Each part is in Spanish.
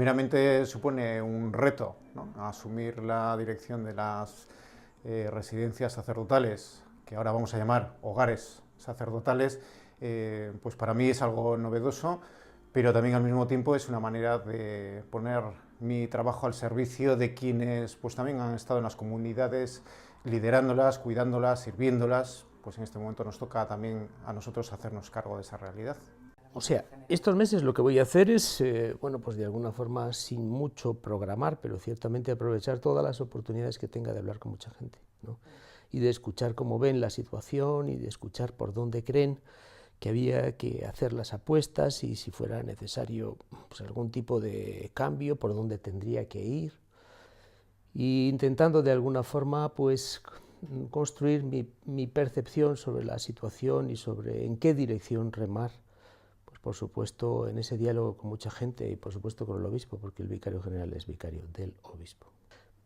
primeramente supone un reto, ¿no? Asumir la dirección de las residencias sacerdotales, que ahora vamos a llamar hogares sacerdotales, pues para mí es algo novedoso, pero también al mismo tiempo es una manera de poner mi trabajo al servicio de quienes pues también han estado en las comunidades, liderándolas, cuidándolas, sirviéndolas. Pues en este momento nos toca también a nosotros hacernos cargo de esa realidad. O sea, estos meses lo que voy a hacer es, bueno, pues de alguna forma sin mucho programar, pero ciertamente aprovechar todas las oportunidades que tenga de hablar con mucha gente, ¿no? Y de escuchar cómo ven la situación y de escuchar por dónde creen que había que hacer las apuestas y si fuera necesario pues algún tipo de cambio, por dónde tendría que ir, y intentando de alguna forma pues construir mi percepción sobre la situación y sobre en qué dirección remar, pues por supuesto en ese diálogo con mucha gente y por supuesto con el obispo, porque el vicario general es vicario del obispo.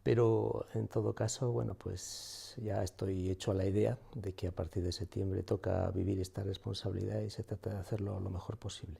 Pero en todo caso, bueno, pues ya estoy hecho a la idea de que a partir de septiembre toca vivir esta responsabilidad y se trata de hacerlo lo mejor posible.